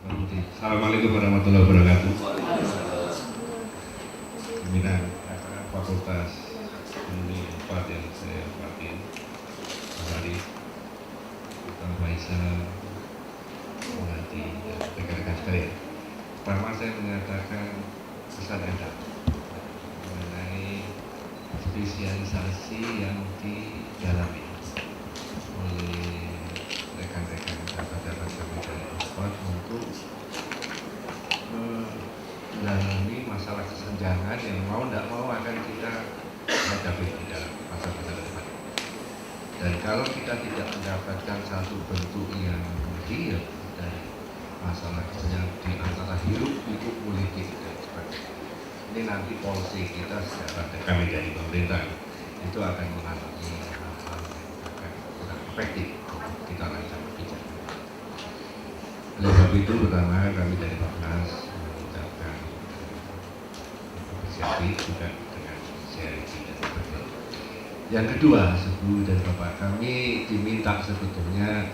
Assalamualaikum warahmatullahi wabarakatuh. Pimpinan Fakultas Ekonomi 4 yang saya hormati, Pak Ari, Pak Faisal, Menghati, dan rekan-rekan sekalian. Pertama saya menyatakan pesan Anda mengenai spesialisasi yang didalami oleh rekan-rekan sahabat-sahabat kami dari Oxford untuk mendalami masalah kesenjangan yang mau tidak mau akan kita hadapi di dalam masa-masa depan. Dan kalau kita tidak mendapatkan satu bentuk yang real dari masalah kesenjangan di antara hirup pikuk politik dan sebagainya, ini nanti polisi kita secara kami dari pemerintah itu akan mengalami hal-hal yang akan kurang efektif kita rancang kebijakan. Oleh sebab itu pertama kami dari Bapak mengucapkan apresiasi juga dengan sharing dan sebagainya. Yang kedua, Ibu dan Bapak, kami diminta sebetulnya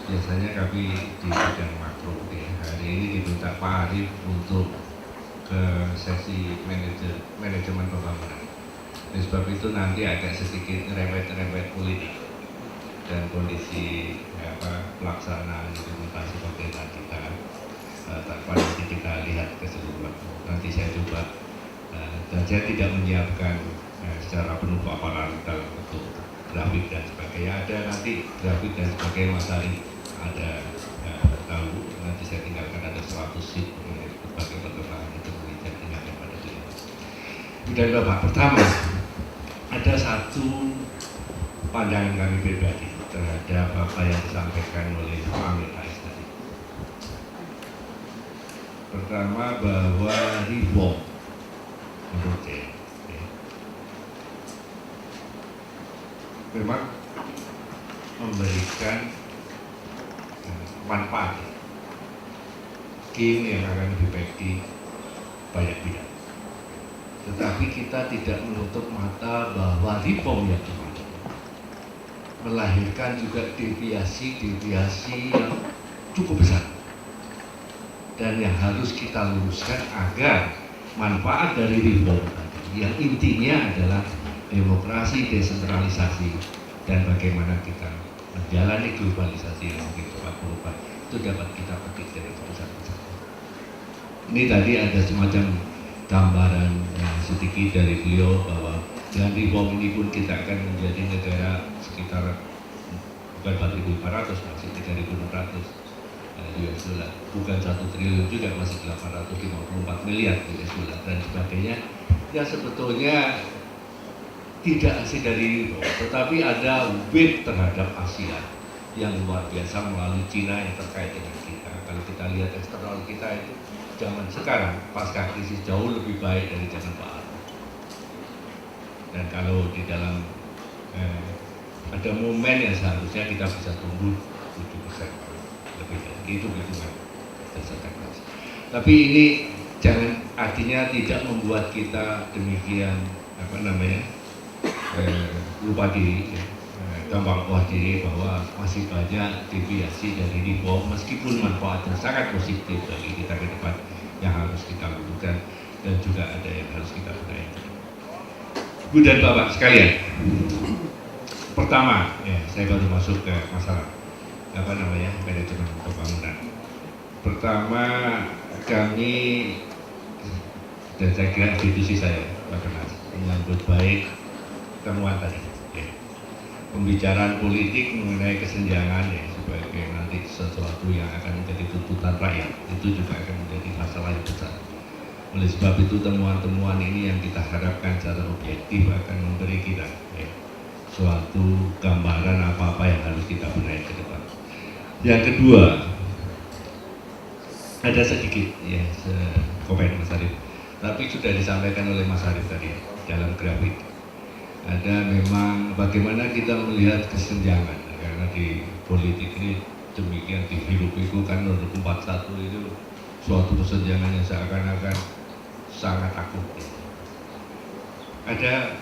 biasanya kami di bidang makro ya. Hari ini diminta Pak Arief untuk ke sesi manajemen pembangunan. Oleh sebab itu nanti agak sedikit ngerempet politik dan kondisi pelaksanaan implementasi pemerintah kita tanpa nanti kita lihat keseluruhan. Nanti saya coba dan saya tidak menyiapkan secara penuh paparan dalam bentuk grafik dan sebagainya. Ada nanti grafik dan sebagainya Mas Ari ada tahu, nanti saya tinggalkan ada 100 sheet berbagai perkembangan itu saya tinggalkan pada beliau. Dan Bapak, pertama ada satu pandangan kami pribadi terhadap apa yang disampaikan oleh Pak Amin Rais tadi. Pertama bahwa reform menurut saya memang memberikan manfaat gain yang akan lebih baik di banyak bidang. Tetapi kita tidak menutup mata bahwa reform yang dimaksud melahirkan juga deviasi yang cukup besar dan yang harus kita luruskan agar manfaat dari reform tadi yang intinya adalah demokrasi, desentralisasi, dan bagaimana kita menjalani globalisasi yang mungkin cepat berubah itu dapat kita petik dari pusat-pusat. Ini tadi ada semacam gambaran sedikit dari beliau bahwa dengan reform ini pun kita akan menjadi negara sekitar bukan 4.500 masih 3.600 US dollar, bukan 1 triliun juga masih 854 miliar US dollar dan sebagainya. Ya sebetulnya tidak asing dari itu, tetapi ada weight terhadap Asia yang luar biasa melalui Cina yang terkait dengan kita. Kalau kita lihat eksternal kita itu zaman sekarang pasca krisis jauh lebih baik dari zaman Pak Harto. Dan kalau di dalam ada momen yang seharusnya kita bisa tumbuh 7% lebih dari itu hitungan berdasarkan kelas. Tapi ini jangan artinya tidak membuat kita demikian lupa diri, gampang puas diri bahwa masih banyak deviasi dari reform meskipun manfaatnya sangat positif bagi kita ke depan yang harus kita lakukan dan juga ada yang harus kita benahi. Bu dan Bapak sekalian, pertama ya saya baru masuk ke masalah manajemen pembangunan. Pertama kami dan saya kira institusi saya Bapak menyambut baik temuan tadi ya. Pembicaraan politik mengenai kesenjangan ya sebagai nanti sesuatu yang akan menjadi tuntutan rakyat itu juga akan menjadi masalah yang besar. Oleh sebab itu temuan-temuan ini yang kita harapkan secara objektif akan memberi kita ya, suatu gambaran apa-apa yang harus kita benahi ke depan. Yang kedua, ada sedikit ya komen Mas Arief, tapi sudah disampaikan oleh Mas Arief tadi ya, dalam grafik. Ada memang bagaimana kita melihat kesenjangan karena di politik ini demikian dihirup-pikuk kan 41 itu suatu kesenjangan yang seakan-akan sangat akut. Ada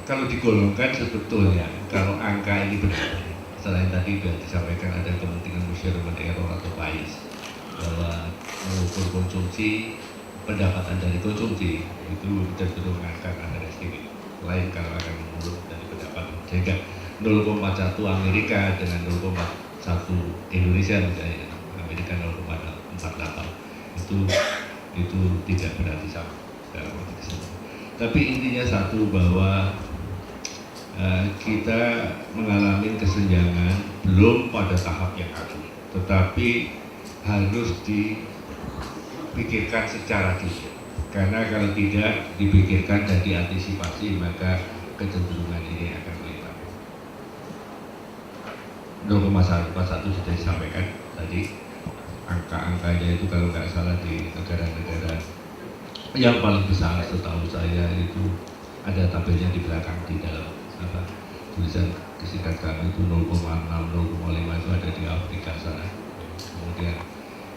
kalau digolongkan sebetulnya kalau angka ini benar, selain tadi sudah disampaikan ada kepentingan measurement error atau bias, bahwa mengukur konsumsi, pendapatan dari konsumsi itu cenderung akan underestimate, lain kalau akan menurun dari pendapatan, sehingga 0,1 Amerika dengan 0,1 Indonesia misalnya, Amerika 0,48 itu tidak berarti sama dalam konteks ini. Tapi intinya satu, bahwa kita mengalami kesenjangan belum pada tahap yang akut, tetapi harus dipikirkan secara detail. Karena kalau tidak dipikirkan dan diantisipasi, maka kecenderungan ini akan melihat. 0,1 sudah disampaikan tadi, angka-angkanya itu kalau nggak salah di negara-negara yang paling besar setahu saya itu ada tabelnya di belakang di dalam tulisan kesingkat kami itu 0,6, 0,5 itu ada di Afrika sana. Kemudian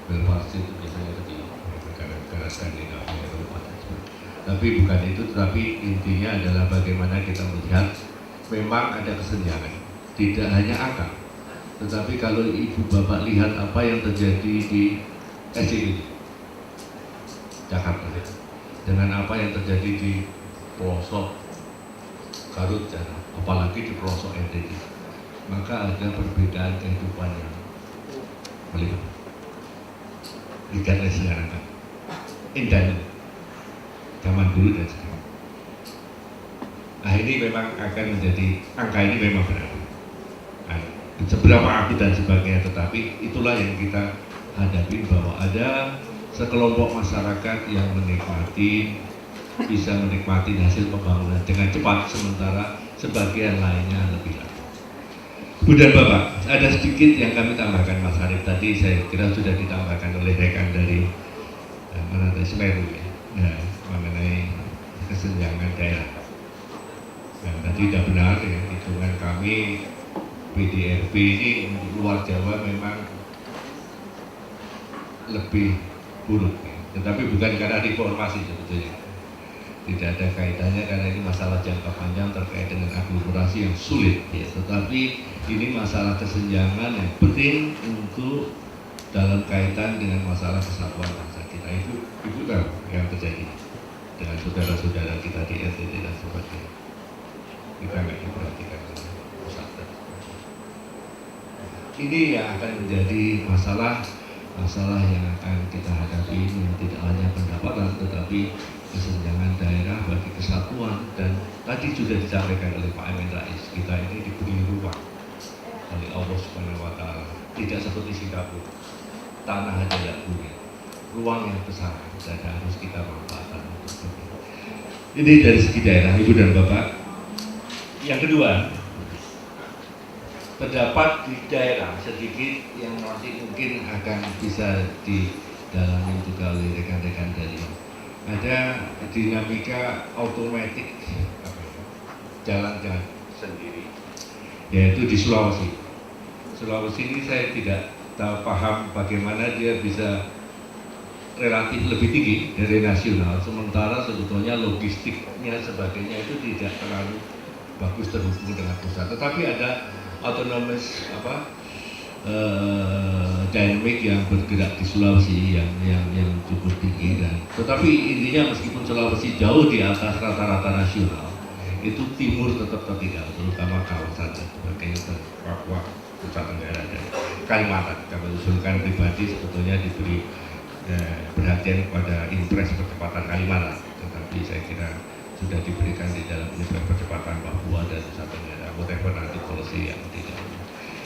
Belfast itu biasanya kecil, negara-negara Skandinavia, Eropa. Tapi bukan itu, tetapi intinya adalah bagaimana kita melihat memang ada kesenjangan, tidak hanya angka, tetapi kalau ibu bapak lihat apa yang terjadi di SCB Jakarta dengan apa yang terjadi di pelosok Garut, apalagi di pelosok NTT, maka ada perbedaan kehidupan yang melihat. Dikatakan sekarang kan, indah zaman dulu dan sekarang. Nah ini memang akan menjadi, angka ini memang benar. Nah, seberapa akut dan sebagainya, tetapi itulah yang kita hadapi, bahwa ada sekelompok masyarakat yang bisa menikmati hasil pembangunan dengan cepat, sementara sebagian lainnya lebih lama. Bu dan Bapak, ada sedikit yang kami tambahkan, Mas Arif tadi saya kira sudah ditambahkan oleh rekan dari Semeru ya, mengenai kesenjangan daerah. Tadi tidak benar ya, hitungan kami PDRB ini luar Jawa memang lebih buruk ya. Tetapi bukan karena reformasi sebetulnya, tidak ada kaitannya, karena ini masalah jangka panjang terkait dengan aglomerasi yang sulit ya. Tetapi ini masalah kesenjangan yang penting untuk dalam kaitan dengan masalah kesatuan bangsa kita. Itu tahu yang terjadi dengan saudara-saudara kita di NTT dan sebagainya. Kita nggak diperhatikan oleh pusat. Ini yang akan menjadi masalah yang akan kita hadapi, ini tidak hanya pendapatan tetapi kesenjangan daerah bagi kesatuan. Dan tadi sudah disampaikan oleh Pak Amin Rais, kita ini diberi ruang oleh Allah Subhanahu wa Ta'ala, tidak seperti Singapura, tanah aja tidak punya, ruang yang besar dan harus kita manfaatkan. Ini dari segi daerah, Ibu dan Bapak. Yang kedua, terdapat di daerah sedikit yang masih mungkin akan bisa didalami juga oleh rekan-rekan dari, ada dinamika otomatis jalan-jalan sendiri, yaitu di Sulawesi. Sulawesi ini saya tidak tahu paham bagaimana dia bisa relatif lebih tinggi dari nasional, sementara sebetulnya logistiknya sebagainya itu tidak terlalu bagus terhubung dengan pusat. Tetapi ada autonomous dynamic yang bergerak di Sulawesi yang cukup tinggi, dan tetapi intinya meskipun Sulawesi jauh di atas rata-rata nasional, itu timur tetap tertinggal, terutama kawasan sebagai Papua, Nusa Tenggara dan Kalimantan. Kami usulkan pribadi sebetulnya diberi perhatian kepada impres percepatan Kalimantan, tetapi saya kira sudah diberikan di dalam impres percepatan Papua dan Nusa Tenggara, whatever nanti policy yang tidak.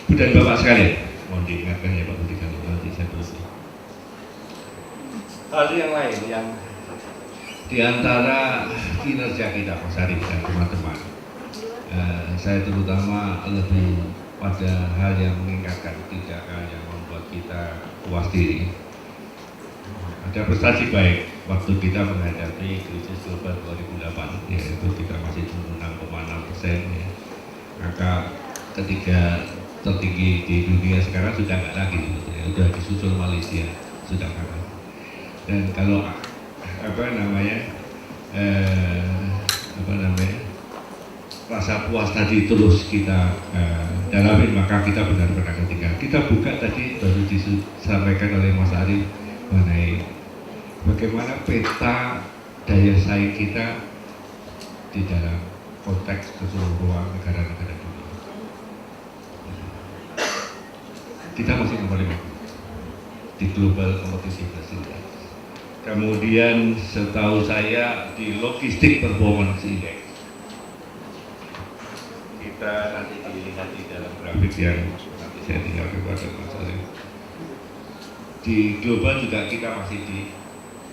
Bu dan Bapak sekalian, mohon diingatkan ya Pak Budi, kalau nanti saya berhenti. Hal yang lain yang diantara kinerja kita Mas Arif dan teman-teman, saya terutama lebih pada hal yang mengingatkan, tidak hal yang membuat kita puas diri. Ada prestasi baik waktu kita menghadapi krisis global 2008, yaitu kita masih tumbuh 6,6%, ya. Angka ketiga tertinggi di dunia sekarang sudah nggak lagi, ya. Sudah disusul Malaysia, sudah kalah. Dan kalau rasa puas tadi terus kita dalamin, maka kita benar-benar ketinggalan. Kita buka tadi baru disampaikan oleh Mas Arief mengenai bagaimana peta daya saing kita di dalam konteks keseluruhan negara-negara dunia. Kita masih nomor 5 di Global Competitiveness Index. Kemudian setahu saya di Logistic Performance Index, kita nanti dilihat di dalam grafik yang nanti saya tinggal kepada Mas Arief. Di global juga kita masih di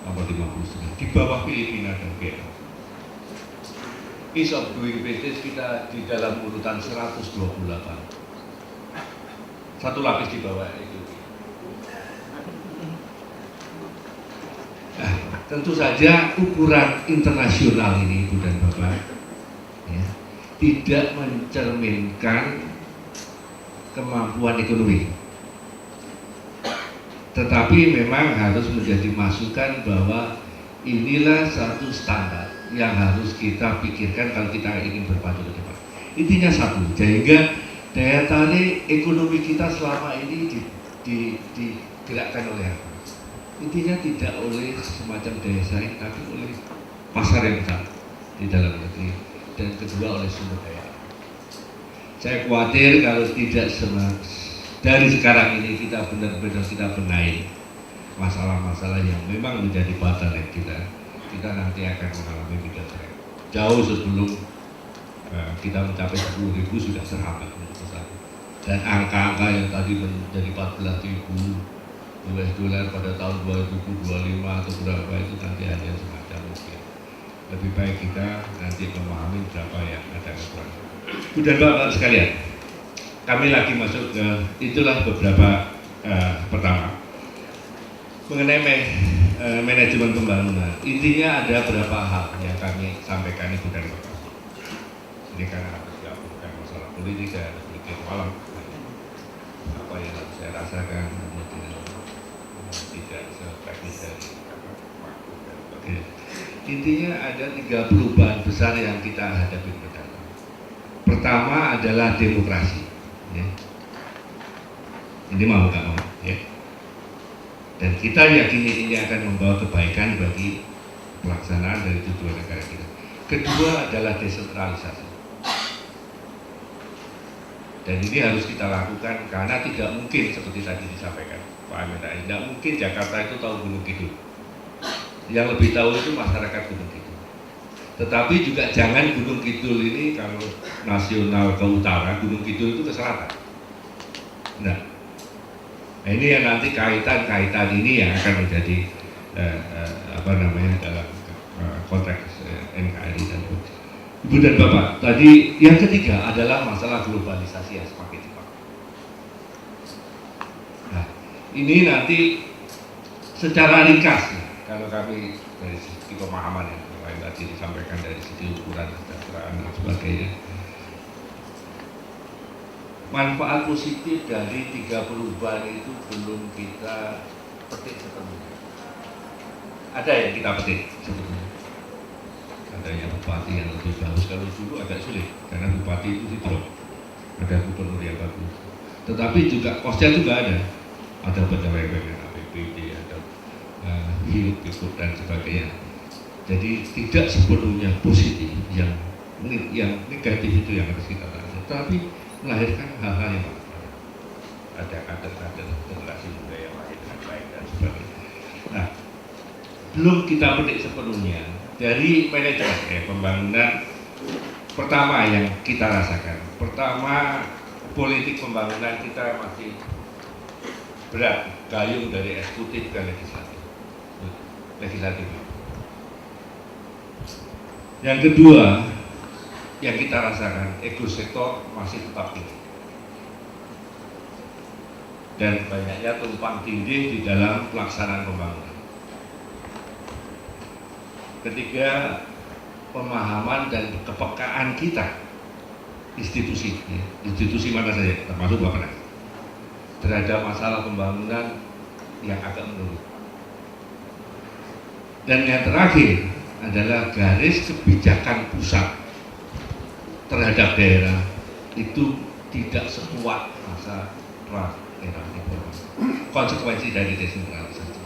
nomor 59, di bawah Filipina dan Vietnam. Ease of doing business kita di dalam urutan 128, satu lapis di bawah itu. Nah, tentu saja ukuran internasional ini, Ibu dan Bapak, ya, tidak mencerminkan kemampuan ekonomi, tetapi memang harus menjadi masukan bahwa inilah satu standar yang harus kita pikirkan kalau kita ingin berpacu ke depan. Intinya satu, sehingga daya tarik ekonomi kita selama ini digerakkan oleh apa? Intinya tidak oleh semacam daya saing, tapi oleh pasar yang besar di dalam negeri, dan kedua oleh sumber daya. Saya khawatir kalau tidak dari sekarang ini kita benar-benar kita benahi masalah-masalah yang memang menjadi bottleneck kita nanti akan mengalami bigger trend. Jauh sebelum kita mencapai 10.000 sudah terhambat untuk besar. Dan angka-angka yang tadi menjadi 14.000 US dollar pada tahun 2025 atau berapa itu nanti hanya semacam mungkin. Lebih baik kita nanti memahami berapa yang ada kekurangan. Dan Bapak sekalian, kami lagi masuk ke itulah beberapa pertama mengenai manajemen pembangunan. Intinya ada beberapa hal yang kami sampaikan Ibu dan Bapak. Ini karena harus bukan masalah politik, saya harus berpikir malam apa yang harus saya rasakan, tidak seteknis dari waktu dan sebagainya. Intinya ada 3 perubahan besar yang kita hadapi ke depan. Pertama adalah demokrasi, ya. Ini mau nggak mau, ya. Dan kita yakini ini akan membawa kebaikan bagi pelaksanaan dari tujuan negara kita. Kedua adalah desentralisasi. Dan ini harus kita lakukan karena tidak mungkin seperti tadi disampaikan Pak Amin Rais, tidak mungkin Jakarta itu tahu Gunung Kidul. Yang lebih tahu itu masyarakat Gunung Kidul. Tetapi juga jangan Gunung Kidul ini kalau nasional ke utara, Gunung Kidul itu ke selatan. Nah, ini yang nanti kaitan-kaitan ini yang akan menjadi dalam konteks NKRI dan Ibu dan Bapak. Tadi yang ketiga adalah masalah globalisasi yang semakin cepat. Nah, ini nanti secara ringkas, kalau kami dari sisi pemahaman yang lain tadi disampaikan dari sisi ukuran kesejahteraan dan sebagainya, manfaat positif dari 3 perubahan itu belum kita petik sepenuhnya. Ada yang kita petik sebetulnya. Adanya bupati yang lebih bagus, kalau dulu agak sulit karena bupati itu di-drop, ada gubernur yang bagus. Tetapi juga kosnya juga ada penyelewengan APBD, ada hirup pikuk dan sebagainya. Jadi tidak sepenuhnya positif, yang negatif itu yang harus kita tahu. Tetapi melahirkan hal-hal yang baik. Ada kader-kader generasi muda yang lahir dengan baik dan sebagainya. Nah, belum kita petik sepenuhnya dari manajemen pembangunan. Pertama yang kita rasakan, pertama politik pembangunan kita masih berat gayung dari eksekutif ke legislatif. Yang kedua yang kita rasakan, ego sektor masih tetap tinggi dan banyaknya tumpang tindih di dalam pelaksanaan pembangunan. Ketiga, pemahaman dan kepekaan kita institusi mana saja, termasuk Bappenas, terhadap masalah pembangunan yang agak menurun. Dan yang terakhir adalah garis kebijakan pusat terhadap daerah itu tidak sekuat masa pra era reformasi. Konsekuensi dari desentralisasi.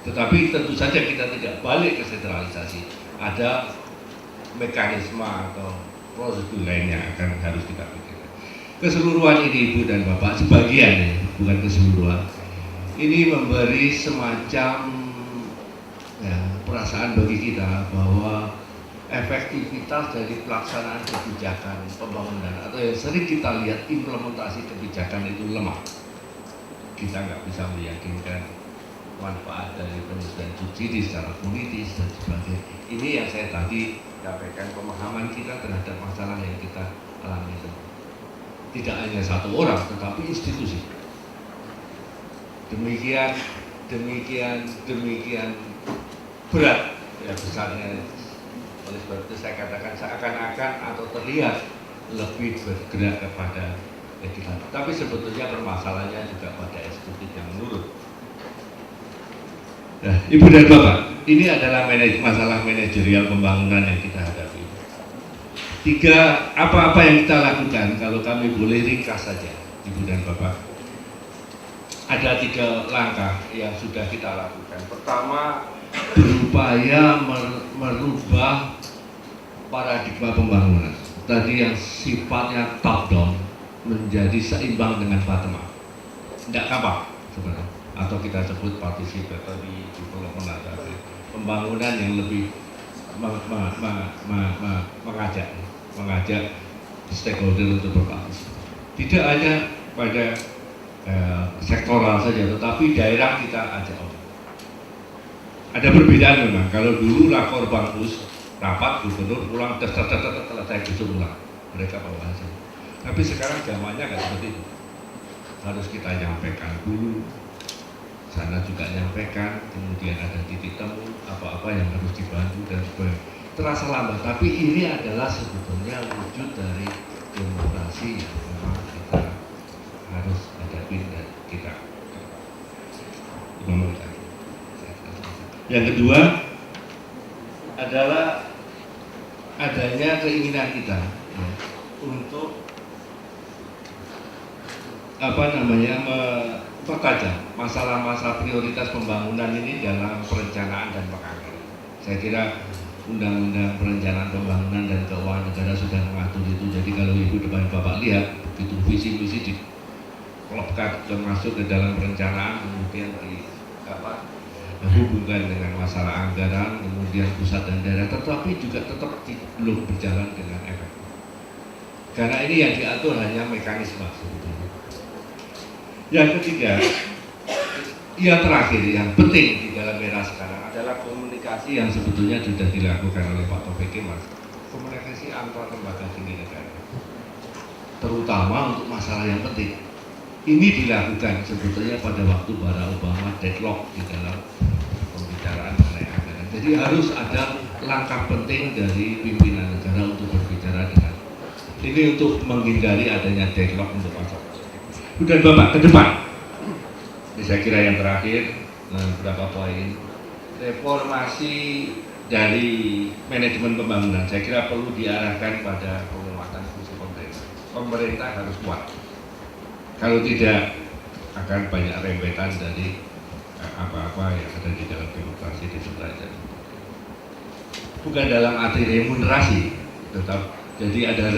Tetapi tentu saja kita tidak balik ke sentralisasi. Ada mekanisme atau prosedur lain yang harus kita pikirkan. Keseluruhan ini Ibu dan Bapak, sebagian ya, bukan keseluruhan, ini memberi semacam ya, perasaan bagi kita bahwa efektivitas dari pelaksanaan kebijakan pembangunan atau yang sering kita lihat implementasi kebijakan itu lemah. Kita nggak bisa meyakinkan manfaat dari penyelesaian subsidi secara politis dan sebagainya. Ini yang saya tadi sampaikan, pemahaman kita terhadap masalah yang kita alami itu. Tidak hanya satu orang, tetapi institusi. Demikian berat ya besarnya. Oleh sebab itu saya katakan seakan-akan atau terlihat lebih bergerak kepada legislatif. Tapi sebetulnya permasalahannya juga pada eksekutif yang menurut. Nah, Ibu dan Bapak, ini adalah masalah manajerial pembangunan yang kita hadapi. Tiga, apa-apa yang kita lakukan, kalau kami boleh ringkas saja, Ibu dan Bapak. Ada 3 langkah yang sudah kita lakukan. Pertama, berupaya merubah paradigma pembangunan. Tadi yang sifatnya top down menjadi seimbang dengan bottom up. Tidak gampang sebenarnya. Atau kita sebut participatory development atau pembangunan yang lebih mengajak stakeholder untuk berpartisipasi. Tidak hanya pada sektoral saja, tetapi daerah kita ajak. Ada perbedaan memang. Kalau dulu lapor bagus, rapat gubernur pulang selesai besok pulang, mereka bawa hasil. Tapi sekarang zamannya nggak seperti itu. Harus kita nyampaikan dulu, sana juga nyampaikan, kemudian ada titik temu, apa-apa yang harus dibantu dan sebagainya. Terasa lambat, tapi ini adalah sebetulnya wujud dari demokrasi yang memang kita harus hadapi dan kita memulai. Yang kedua adalah adanya keinginan kita ya, untuk mempertajam masalah-masalah prioritas pembangunan ini dalam perencanaan dan penganggaran. Saya kira Undang-Undang Perencanaan Pembangunan dan Keuangan Negara sudah mengatur itu. Jadi kalau Ibu dan Bapak lihat, begitu visi-visi diklopkan dan masuk ke dalam perencanaan, kemudian hubungan dengan masalah anggaran, kemudian pusat dan daerah, tetapi juga tetap belum berjalan dengan efektif. Karena ini yang diatur hanya mekanisme sebetulnya. Yang ketiga, yang terakhir, yang penting di dalam era sekarang adalah komunikasi yang sebetulnya sudah dilakukan oleh Pak Taufik Kemas. Komunikasi antar lembaga tinggi negara, terutama untuk masalah yang penting. Ini dilakukan sebetulnya pada waktu Barack Obama deadlock di dalam pembicaraan mengenai anggaran. Jadi harus ada langkah penting dari pimpinan negara untuk berbicara dengan ini untuk menghindari adanya deadlock untuk masalah. Dan Bapak ke depan, ini saya kira yang terakhir, beberapa poin reformasi dari manajemen pembangunan. Saya kira perlu diarahkan pada penguatan fungsi pemerintah. Pemerintah harus kuat. Kalau tidak, akan banyak rembetan dari apa-apa yang ada di dalam demokrasi di sebenarnya. Bukan dalam arti remunerasi, tetap jadi ada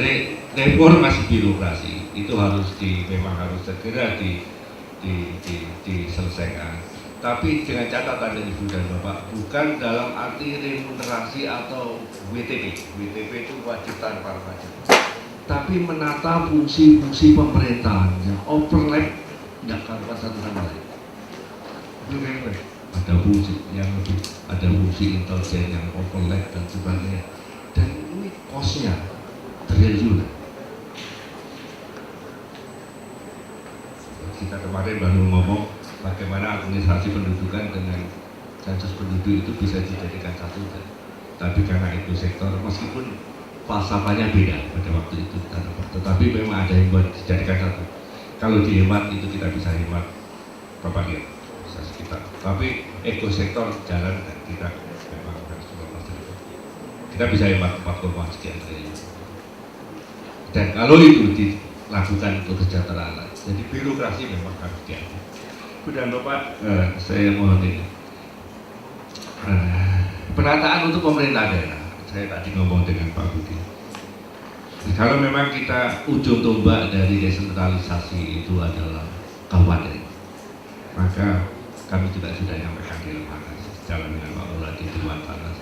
reformasi birokrasi itu harus memang harus segera diselesaikan. Tapi dengan catatan dari Ibu dan Bapak, bukan dalam arti remunerasi atau WTP. WTP itu wajib tanpa pajak. Tapi menata fungsi-fungsi pemerintahan yang overlap, tidak karuan satu sama lain. Ada fungsi yang lebih, ada fungsi intelijen yang overlap dan sebagainya. Dan ini kosnya triliun. Kita kemarin baru ngomong bagaimana administrasi pendudukan dengan sensus penduduk itu bisa dijadikan satu. Tapi karena itu sektor, meskipun falsafahnya beda pada waktu itu, tetapi memang ada yang buat dijadikan satu. Kalau dihemat itu kita bisa hemat berapa lihat, bisa sekitar. Tapi ekosektor jalan dan kita memang harus kita bisa hemat 4, sekian triliun. Dan kalau itu dilakukan untuk kesejahteraan, jadi birokrasi memang harus diatur. Dan Bapak, saya mohon ini penataan untuk pemerintah daerah. Saya tadi ngomong dengan Pak Budi. Kalau memang kita ujung tombak dari desentralisasi itu adalah kabupaten, maka kami juga sudah menyampaikan di lembaga jalan dengan Pak Muladi di Dewan Panas.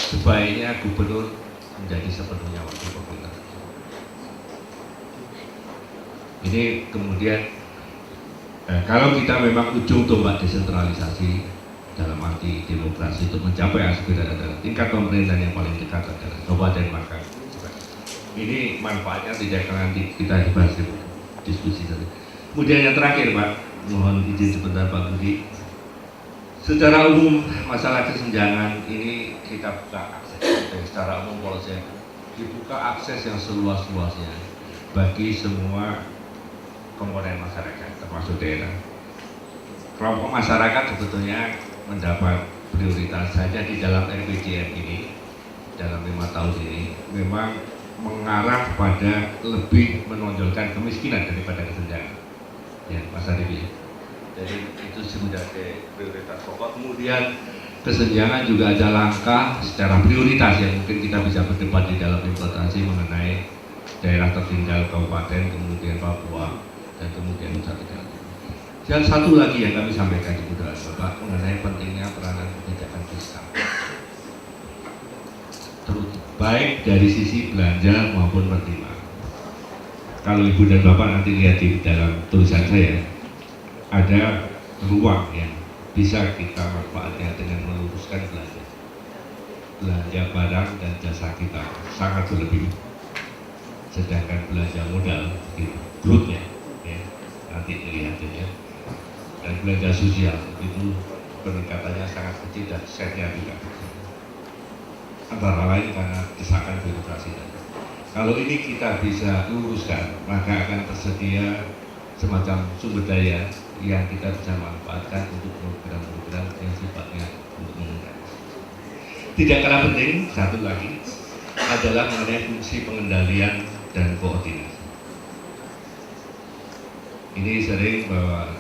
Sebaiknya gubernur menjadi sepenuhnya wakil pemerintah. Ini kemudian kalau kita memang ujung tombak desentralisasi dalam arti demokrasi untuk mencapai aspirasi adalah tingkat pemerintahan yang paling dekat adalah kabupaten, maka ini manfaatnya tidak akan nanti kita dibahas di diskusi tadi. Kemudian yang terakhir Pak, mohon izin sebentar Pak Budi. Secara umum masalah kesenjangan ini kita buka akses secara umum, polisi dibuka akses yang seluas-luasnya bagi semua komponen masyarakat termasuk daerah. Kelompok masyarakat sebetulnya mendapat prioritas saja di dalam RPJM ini dalam 5 tahun ini memang mengarah pada lebih menonjolkan kemiskinan daripada kesenjangan. Ya, Mas Arief. Jadi itu sebagai prioritas pokok. Kemudian kesenjangan juga ada langkah secara prioritas yang mungkin kita bisa berdebat di dalam implementasi mengenai daerah tertinggal kabupaten, kemudian Papua, dan kemudian Nusa Tenggara. Dan satu lagi yang kami sampaikan di budaya Bapak mengenai pentingnya peranan kebijakan fiskal, baik dari sisi belanja maupun penerimaan. Kalau Ibu dan Bapak nanti lihat di dalam tulisan saya, ada ruang yang bisa kita manfaatkan dengan meluruskan belanja barang dan jasa kita sangat berlebih, sedangkan belanja modal itu growth-nya ya, nanti dilihat saja, dan belanja sosial itu peningkatannya sangat kecil dan setnya juga antara lain karena desakan birokrasi. Kalau ini kita bisa luruskan, maka akan tersedia semacam sumber daya yang kita bisa manfaatkan untuk program-program yang sifatnya untuk meningkat. Tidak kalah penting, satu lagi adalah mengenai fungsi pengendalian dan koordinasi. Ini sering bahwa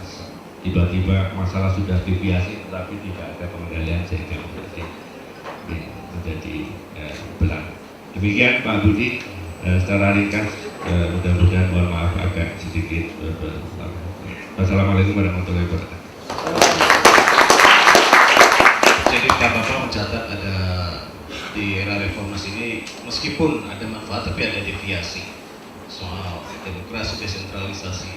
tiba-tiba masalah sudah deviasi tetapi tidak ada pengendalian sehingga menjadi berat. Demikian Pak Budi, secara ringkas mudah-mudahan mohon maaf agak sedikit Wassalamualaikum warahmatullahi wabarakatuh. Jadi Bapak mencatat ada di era reformasi ini meskipun ada manfaat tapi ada deviasi soal demokrasi desentralisasi.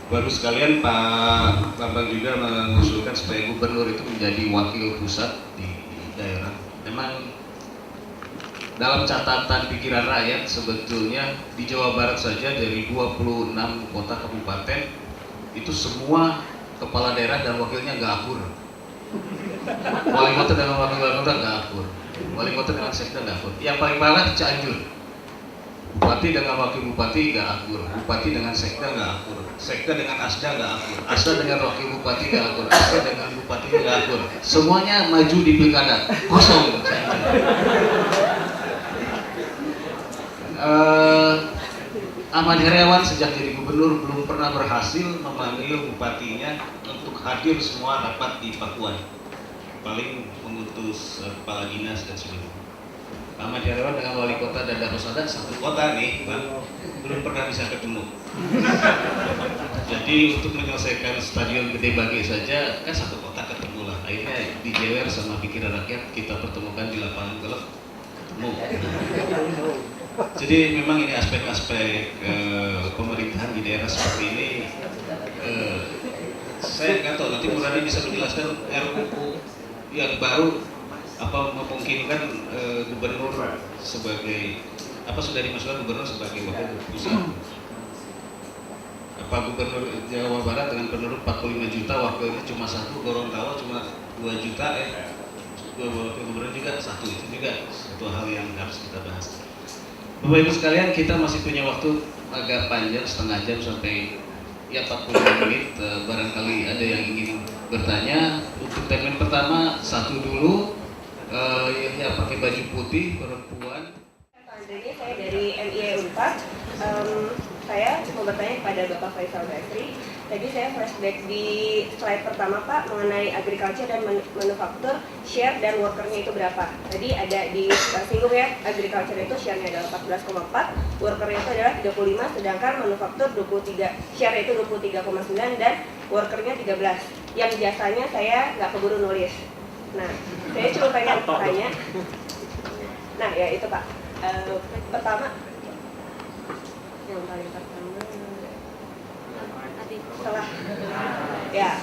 Baru sekalian Pak Bambang juga mengusulkan supaya gubernur itu menjadi wakil pusat di daerah. Memang dalam catatan pikiran rakyat sebetulnya di Jawa Barat saja dari 26 kota kabupaten itu semua kepala daerah dan wakilnya nggak akur. Wali kota dengan wakil wali kota nggak akur. Wali kota dengan sekda nggak akur. Yang paling parah Cianjur. Bupati dengan wakil bupati nggak akur. Bupati dengan sekda nggak akur. Sekda dengan asda nggak akur. Asda dengan wakil bupati nggak akur. Asda dengan bupati nggak akur. Semuanya maju di pilkada kosong. Ahmad Heriawan sejak jadi gubernur belum pernah berhasil memanggil bupatinya untuk hadir semua rapat di Pakuan. Paling mengutus kepala dinas dan sebagainya. Ahmad Heriawan dengan wali kota Dada Rosada satu kota nih, Bang, belum pernah bisa ketemu. Jadi untuk menyelesaikan stadion Gede Bage saja kan satu kota ketemu lah. Akhirnya dijewer sama pikiran rakyat, kita pertemukan di lapangan golf, ketemu. Jadi memang ini aspek-aspek pemerintahan di daerah seperti ini. Saya nggak tahu, nanti Muradi bisa menjelaskan RUU yang baru apa memungkinkan gubernur sebagai apa sudah dimasukkan gubernur sebagai wakil pusat. Apa gubernur Jawa Barat dengan penduduk 45 juta wakilnya cuma satu, Gorontalo cuma 2 juta wakil gubernur juga satu, itu juga satu hal yang harus kita bahas. Bapak Ibu sekalian, kita masih punya waktu agak panjang, setengah jam sampai ya 45 menit. Barangkali ada yang ingin bertanya. Untuk segmen pertama, satu dulu, ya pakai baju putih, perempuan. Jadi saya Pak. Saya mau bertanya kepada Bapak Faisal Basri. Tadi saya flashback di slide pertama Pak mengenai agriculture dan manufaktur, share dan workernya itu berapa. Tadi ada disinggung ya, agriculture itu share-nya adalah 14,4, workernya itu adalah 35, sedangkan manufaktur 23, share itu 23,9 dan workernya 13. Yang jasanya saya nggak keburu nulis. Nah, saya cuma pengen tanya. Nah ya itu Pak, pertama yang paling pertama setelah ya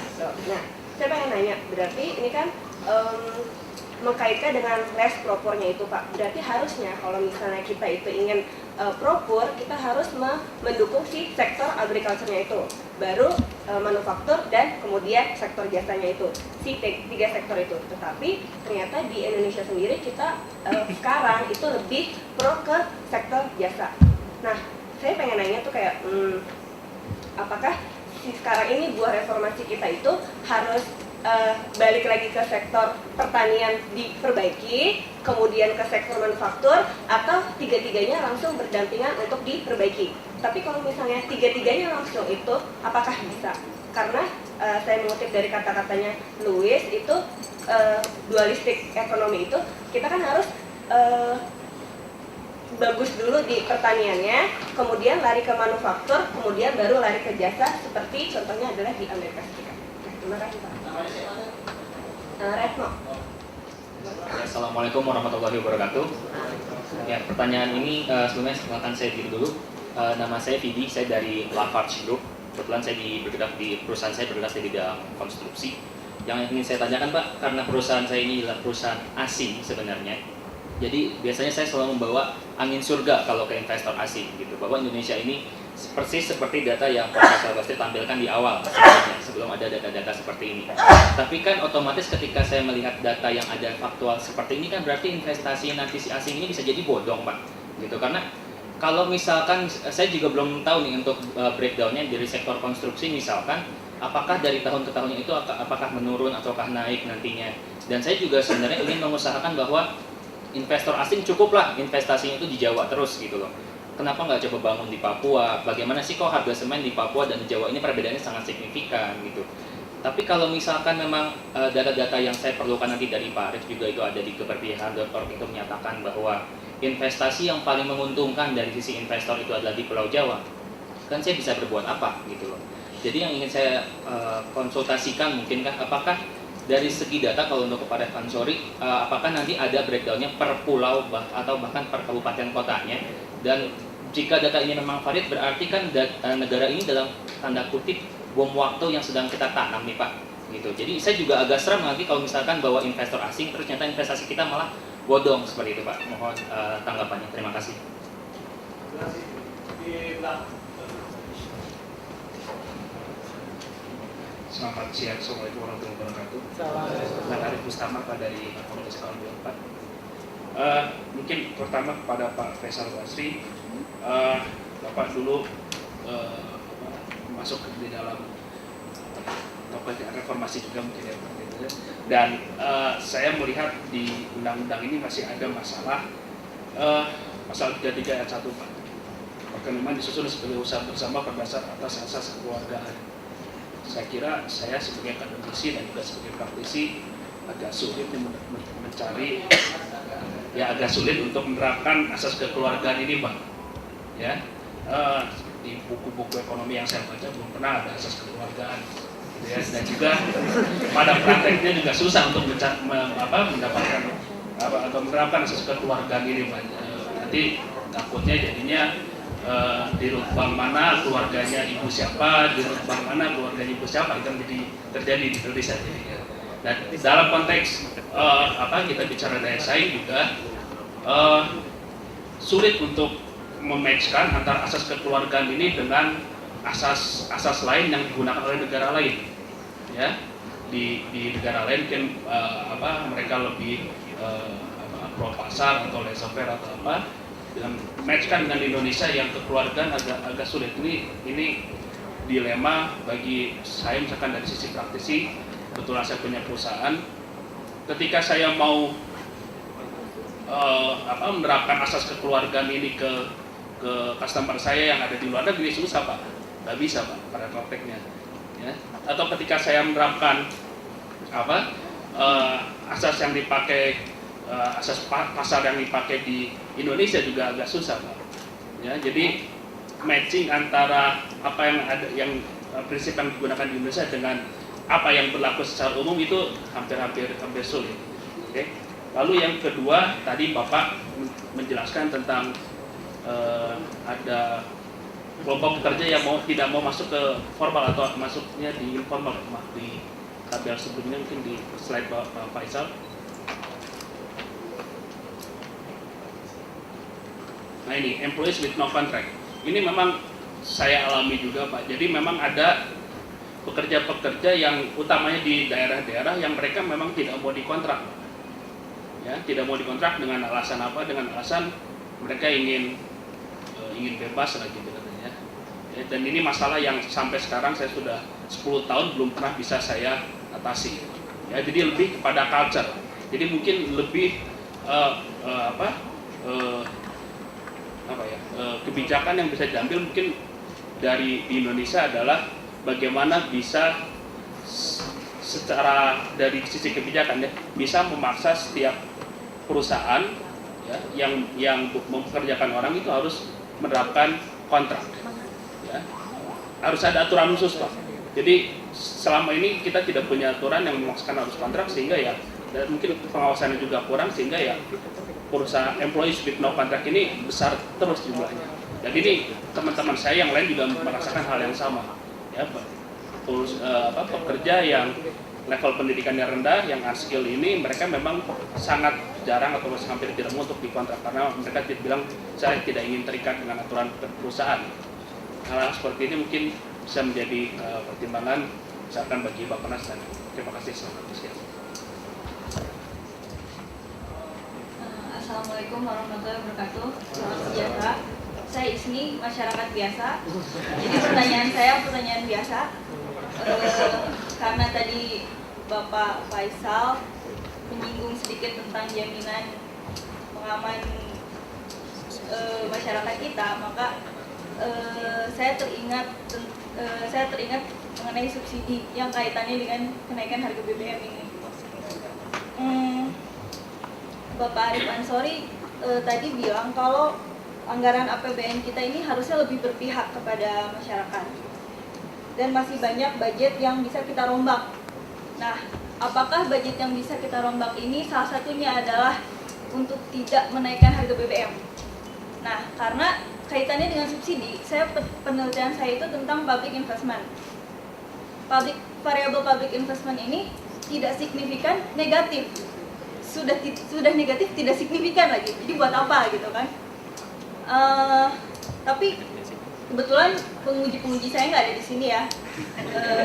nah saya pengen nanya, berarti ini kan mengkaitkan dengan less propornya itu Pak, berarti harusnya kalau misalnya kita itu ingin propor, kita harus mendukung si sektor agriculture-nya itu, baru manufaktur dan kemudian sektor jasanya itu, si tiga sektor itu. Tetapi ternyata di Indonesia sendiri kita sekarang itu lebih pro ke sektor jasa. Nah saya pengen nanya tuh kayak apakah sekarang ini buah reformasi kita itu harus balik lagi ke sektor pertanian diperbaiki, kemudian ke sektor manufaktur, atau tiga-tiganya langsung berdampingan untuk diperbaiki. Tapi kalau misalnya tiga-tiganya langsung itu, apakah bisa? Karena saya mengutip dari kata-katanya Lewis itu dualistik ekonomi itu, kita kan harus bagus dulu di pertaniannya, kemudian lari ke manufaktur, kemudian baru lari ke jasa, seperti contohnya adalah di Amerika Serikat. Terima kasih Pak. Retno. Assalamualaikum warahmatullahi wabarakatuh. Ya, pertanyaan ini sebelumnya silakan saya diri dulu. Nama saya Vidi, saya dari Lafarge Group. Kebetulan saya bergerak di perusahaan saya bergerak di bidang konstruksi. Yang ingin saya tanyakan Pak, karena perusahaan saya ini adalah perusahaan asing sebenarnya. Jadi biasanya saya selalu membawa angin surga kalau ke investor asing gitu, bahwa Indonesia ini persis seperti data yang Pak Faisal Basri tampilkan di awal sebelum ada data-data seperti ini. Tapi kan otomatis ketika saya melihat data yang ada faktual seperti ini kan berarti investasi nanti si asing ini bisa jadi bodong Pak gitu, karena kalau misalkan saya juga belum tahu nih untuk breakdownnya dari sektor konstruksi misalkan, apakah dari tahun ke tahunnya itu apakah menurun ataukah naik nantinya. Dan saya juga sebenarnya ingin mengusahakan bahwa investor asing cukuplah investasinya itu di Jawa terus gitu loh. Kenapa nggak coba bangun di Papua? Bagaimana sih kok harga semen di Papua dan di Jawa ini perbedaannya sangat signifikan gitu. Tapi kalau misalkan memang data-data yang saya perlukan nanti dari Pak Arief juga itu ada di keberpihakan.org itu menyatakan bahwa investasi yang paling menguntungkan dari sisi investor itu adalah di Pulau Jawa, kan saya bisa berbuat apa gitu loh. Jadi yang ingin saya konsultasikan mungkinkah apakah dari segi data kalau untuk kepada Fansori, apakah nanti ada breakdownnya per pulau atau bahkan per kabupaten kotanya, dan jika data ini memang valid berarti kan negara ini dalam tanda kutip bom waktu yang sedang kita tanam nih Pak gitu. Jadi saya juga agak serem nanti kalau misalkan bawa investor asing terus ternyata investasi kita malah bodong seperti itu Pak. Mohon tanggapannya. Terima kasih. Selamat siang, Assalamualaikum warahmatullahi wabarakatuh. Saya Arif Mustama Pak dari Fakultas Ekonomi 4. Mungkin pertama kepada Pak Faisal Basri, Bapak dulu masuk di dalam reformasi juga mungkin ya, dan saya melihat di undang-undang ini masih ada masalah pasal 33 ayat 1 Pak. Maka memang disusun sebagai usaha bersama berdasar atas asas kekeluargaan. Saya kira saya sebagai akademisi dan juga sebagai praktisi agak sulit mencari, ya agak sulit untuk menerapkan asas kekeluargaan ini Pak. Ya, di buku-buku ekonomi yang saya baca belum pernah ada asas kekeluargaan. Ya, dan juga pada prakteknya juga susah untuk mendapatkan atau menerapkan asas kekeluargaan ini Pak. Nanti takutnya jadinya di bank mana keluarganya ibu siapa, di bank mana keluarganya ibu siapa, itu menjadi terjadi di Indonesia jadinya. Dan dalam konteks kita bicara daya saing juga sulit untuk mematchkan antara asas kekeluargaan ini dengan asas lain yang digunakan oleh negara lain. Ya, di negara lain mungkin mereka lebih pro pasar atau laissez-faire atau apa, dengan matchkan dengan Indonesia yang kekeluargaan agak sulit. Ini dilema bagi saya misalkan dari sisi praktisi. Kebetulan saya punya perusahaan, ketika saya mau menerapkan asas kekeluargaan ini ke ke customer saya yang ada di luar negeri, susah Pak, nggak bisa Pak pada prakteknya. Ya. Atau ketika saya menerapkan asas yang dipakai, asas pasar yang dipakai di Indonesia juga agak susah Pak. Ya, jadi matching antara apa yang ada, yang prinsip yang digunakan di Indonesia dengan apa yang berlaku secara umum itu hampir sulit. Oke. Lalu yang kedua, tadi Bapak menjelaskan tentang ada kelompok pekerja yang tidak mau masuk ke formal atau masuknya di informal. Di tabel sebelumnya mungkin di slide Pak Faisal. Nah ini employees with no contract. Ini memang saya alami juga Pak. Jadi memang ada pekerja-pekerja yang utamanya di daerah-daerah yang mereka memang tidak mau dikontrak. Ya, tidak mau dikontrak dengan alasan apa? Dengan alasan mereka ingin bebas lah gitu katanya. Ya, dan ini masalah yang sampai sekarang saya sudah 10 tahun belum pernah bisa saya atasi. Ya, jadi lebih kepada culture. Jadi mungkin lebih kebijakan yang bisa diambil mungkin di Indonesia adalah bagaimana bisa secara dari sisi kebijakan ya bisa memaksa setiap perusahaan ya, yang mempekerjakan orang itu harus menerapkan kontrak. Ya. Harus ada aturan khusus Pak. Jadi selama ini kita tidak punya aturan yang memaksakan harus kontrak sehingga ya dan mungkin pengawasannya juga kurang sehingga ya perusahaan employees with no contract ini besar terus jumlahnya. Dan ini teman-teman saya yang lain juga merasakan hal yang sama. Ya, pekerja yang level pendidikannya rendah, yang unskilled ini mereka memang sangat jarang atau hampir tidak mau untuk dikontrak karena mereka bilang saya tidak ingin terikat dengan aturan perusahaan. Hal seperti ini mungkin bisa menjadi pertimbangan misalkan bagi Bappenas dan terima kasih selamat siang. Assalamualaikum warahmatullahi wabarakatuh. Salam sejahtera. Saya Isni, masyarakat biasa. Jadi pertanyaan biasa. Karena tadi Bapak Faisal menyinggung sedikit tentang jaminan pengaman masyarakat kita, maka saya teringat mengenai subsidi yang kaitannya dengan kenaikan harga BBM ini. Bapak Arif Ansori tadi bilang kalau anggaran APBN kita ini harusnya lebih berpihak kepada masyarakat dan masih banyak budget yang bisa kita rombak. Nah, apakah budget yang bisa kita rombak ini salah satunya adalah untuk tidak menaikkan harga BBM? Nah, karena kaitannya dengan subsidi, penelitian saya itu tentang public investment. Variable public investment ini tidak signifikan negatif. Sudah negatif tidak signifikan lagi. Jadi buat apa gitu kan? Tapi kebetulan penguji saya nggak ada di sini ya.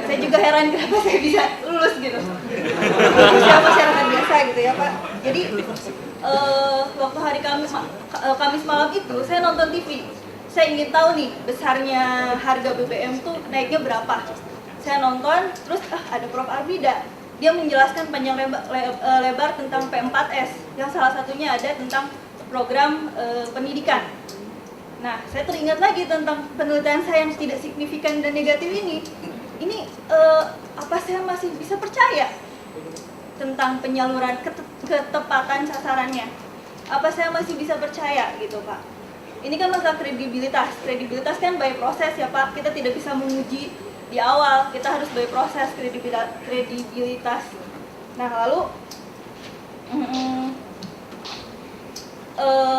Saya juga heran kenapa saya bisa lulus gitu. Usia masyarakat biasa gitu ya Pak. Jadi waktu hari Kamis malam itu saya nonton TV. Saya ingin tahu nih besarnya harga BBM tuh naiknya berapa. Saya nonton, terus ada Prof. Arbida. Dia menjelaskan panjang lebar tentang P4S. Yang salah satunya ada tentang program pendidikan. Nah, saya teringat lagi tentang penelitian saya yang tidak signifikan dan negatif ini. Ini apa saya masih bisa percaya tentang penyaluran ketepatan sasarannya? Apa saya masih bisa percaya gitu Pak? Ini kan masalah kredibilitas. Kredibilitas kan by proses ya Pak. Kita tidak bisa menguji di awal. Kita harus by proses kredibilitas. Nah lalu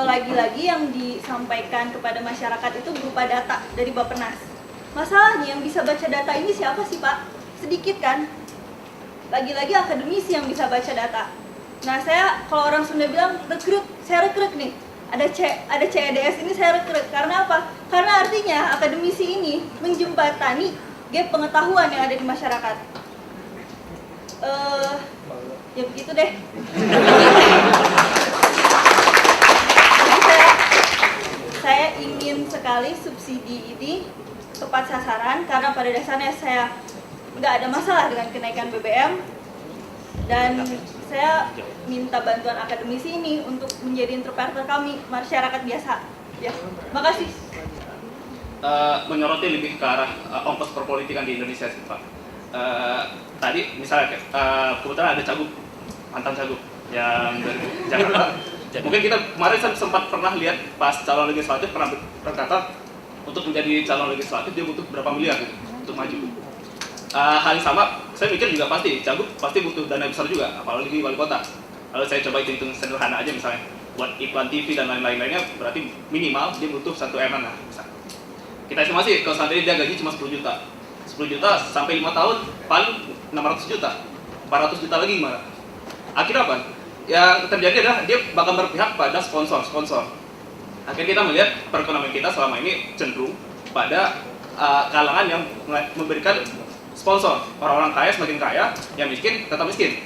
lagi-lagi yang disampaikan kepada masyarakat itu berupa data dari Bappenas. Masalahnya yang bisa baca data ini siapa sih Pak? Sedikit kan? Lagi-lagi akademisi yang bisa baca data. Nah saya, kalau orang Sunda bilang rekrut, saya rekrut nih. Ada CEDS ini saya rekrut. Karena apa? Karena artinya akademisi ini menjembatani gap pengetahuan yang ada di masyarakat. Ya begitu deh. Saya ingin sekali subsidi ini tepat sasaran karena pada dasarnya saya nggak ada masalah dengan kenaikan BBM dan saya minta bantuan akademisi ini untuk menjadi interpreter kami masyarakat biasa. Ya, makasih. menyoroti lebih ke arah ongkos perpolitikan di Indonesia sih Pak. Tadi misalnya kebetulan ada cagup, mantan cagup yang dari Jakarta. Mungkin kita kemarin sempat pernah lihat pas calon legislatif pernah berkata untuk menjadi calon legislatif dia butuh berapa miliar gitu, untuk maju. Hal yang sama, saya mikir juga pasti cagup pasti butuh dana besar juga, apalagi wali kota. Kalau saya coba hitung sederhana aja misalnya, buat iklan TV dan lain-lainnya berarti minimal dia butuh 1 M lah misalnya. Kita estimasi kalau seandainya dia gaji cuma 10 juta 10 juta sampai 5 tahun paling 600 juta 400 juta lagi gimana? Akhirnya apa? Yang terjadi adalah dia bakal berpihak pada sponsor. Akhirnya kita melihat perekonomian kita selama ini cenderung pada kalangan yang memberikan sponsor. Orang-orang kaya semakin kaya, yang miskin tetap miskin.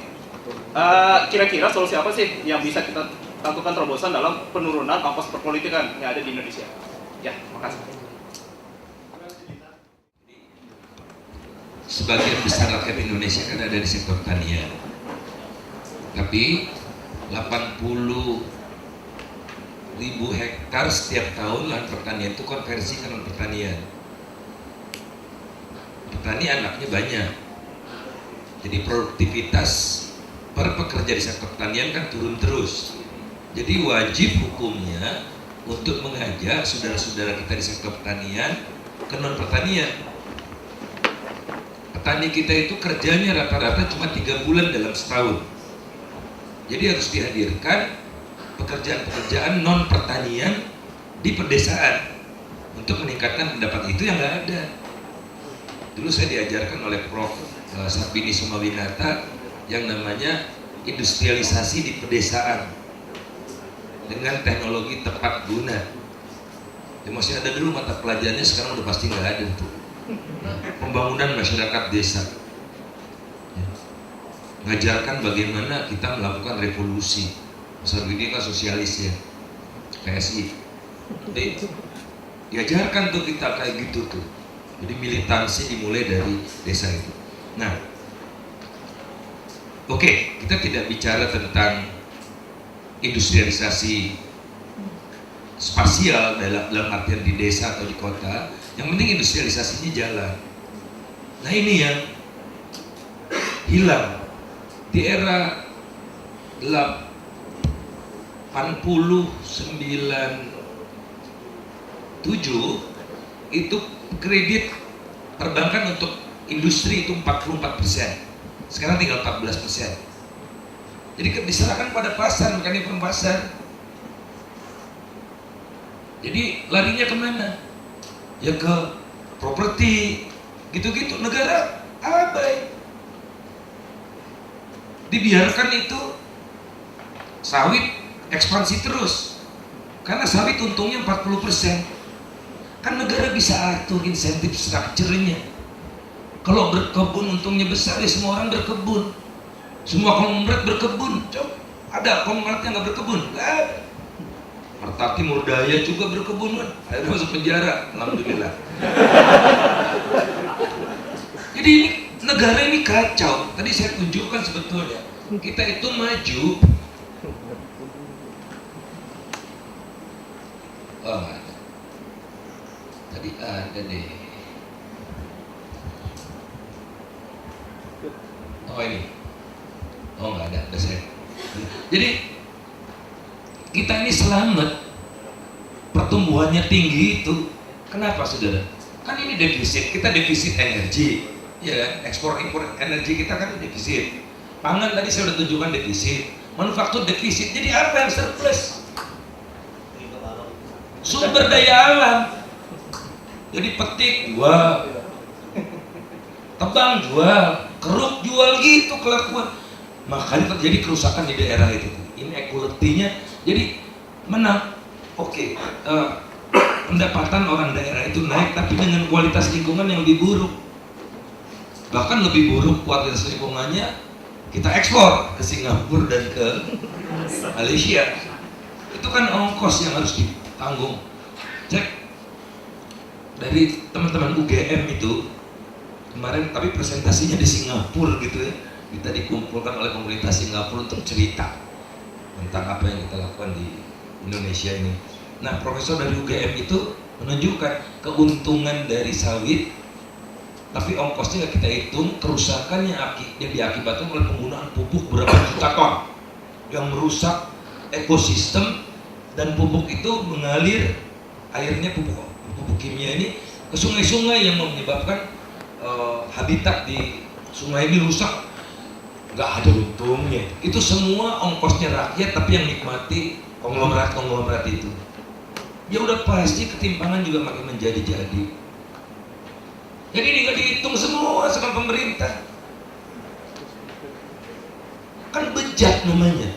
Kira-kira solusi apa sih yang bisa kita lakukan terobosan dalam penurunan ongkos perpolitikan yang ada di Indonesia? Ya, makasih. Sebagian besar rakyat Indonesia kan ada di sektor pertanian, tapi 80.000 hektar setiap tahun lahan pertanian itu konversi ke non pertanian. Petani anaknya banyak, jadi produktivitas per pekerja di sektor pertanian kan turun terus. Jadi wajib hukumnya untuk mengajak saudara-saudara kita di sektor pertanian ke non pertanian. Petani kita itu kerjanya rata-rata cuma 3 bulan dalam setahun. Jadi harus dihadirkan pekerjaan-pekerjaan non pertanian di pedesaan untuk meningkatkan pendapat itu yang nggak ada. Dulu saya diajarkan oleh Prof. Sarbini Sumawinata yang namanya industrialisasi di pedesaan dengan teknologi tepat guna. Ya, masih ada dulu mata pelajarannya, sekarang udah pasti nggak ada tuh. Pembangunan masyarakat desa, ya. Ngajarkan bagaimana kita melakukan revolusi. Sarbini kan sosialis ya, KSI. Jadi diajarkan tuh kita kayak gitu tuh. Jadi militansi dimulai dari desa itu. Nah, oke, kita tidak bicara tentang industrialisasi spasial dalam artian di desa atau di kota. Yang penting industrialisasinya jalan. Nah ini yang hilang di era 89-7 itu kredit perbankan untuk industri itu 44%, sekarang tinggal 14%. Jadi diserahkan pada pasar, mekanisme pasar. Jadi larinya kemana? Ya ke properti, gitu-gitu. Negara abai, dibiarkan itu sawit ekspansi terus, karena sawit untungnya 40%. Kan negara bisa atur insentif strukturnya. Kalau berkebun untungnya besar, ya semua orang berkebun. Semua konglomerat berkebun. Coba ada konglomerat yang nggak berkebun? Nggak ada. Merta Timur Daya juga berkebun kan, akhirnya masuk penjara, alhamdulillah. Jadi ini negara ini kacau. Tadi saya tunjukkan sebetulnya kita itu maju. Oh nggak ada. Tadi ada deh. Oh ini. Oh nggak ada saya. Jadi kita ini selamat, pertumbuhannya tinggi itu. Kenapa saudara? Kan ini defisit, kita defisit energi, ya kan? Ekspor impor energi kita kan defisit. Pangan tadi saya sudah tunjukkan defisit, manufaktur defisit. Jadi apa yang surplus? Sumber daya alam. Jadi petik jual, tebang jual, keruk jual, gitu kelakuan. Makanya terjadi kerusakan di daerah itu. Inequality-nya jadi menang. Oke, pendapatan orang daerah itu naik, tapi dengan kualitas lingkungan yang lebih buruk. Bahkan lebih buruk kualitas lingkungannya, kita ekspor ke Singapura dan ke Malaysia. Itu kan ongkos yang harus ditanggung. Cek dari teman-teman UGM itu kemarin, tapi presentasinya di Singapura gitu ya. Kita dikumpulkan oleh pemerintah Singapura untuk cerita tentang apa yang kita lakukan di Indonesia ini. Nah, profesor dari UGM itu menunjukkan keuntungan dari sawit, tapi ongkosnya nggak kita hitung, kerusakan yang diakibatkan oleh penggunaan pupuk berapa juta ton yang merusak ekosistem, dan pupuk itu mengalir airnya, pupuk kimia ini ke sungai-sungai yang menyebabkan habitat di sungai ini rusak. Nggak ada untungnya. Itu semua ongkosnya rakyat, tapi yang nikmati konglomerat itu. Ya udah pasti ketimpangan juga makin menjadi-jadi. Jadi ini nggak dihitung semua sama pemerintah. Kan bejat namanya.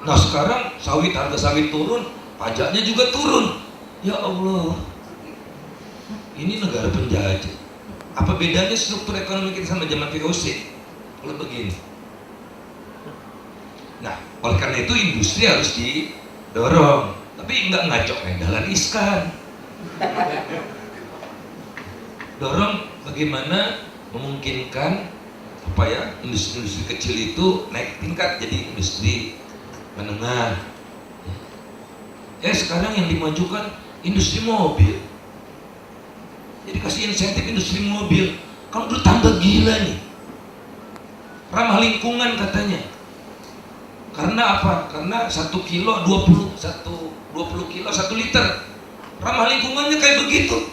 Nah sekarang harga sawit turun, pajaknya juga turun. Ya Allah, ini negara penjajah. Apa bedanya struktur ekonomi kita sama zaman VOC? Kalau begini. Nah, oleh karena itu industri harus didorong, tapi nggak ngacok Dahlan Iskan. Dorong bagaimana memungkinkan industri-industri kecil itu naik tingkat jadi industri menengah. Sekarang yang dimajukan industri mobil. Jadi kasih insentif industri mobil. Kalau dulu tambah gila nih. Ramah lingkungan katanya. Karena apa? Karena 1 kilo 20 kilo 1 liter. Ramah lingkungannya kayak begitu.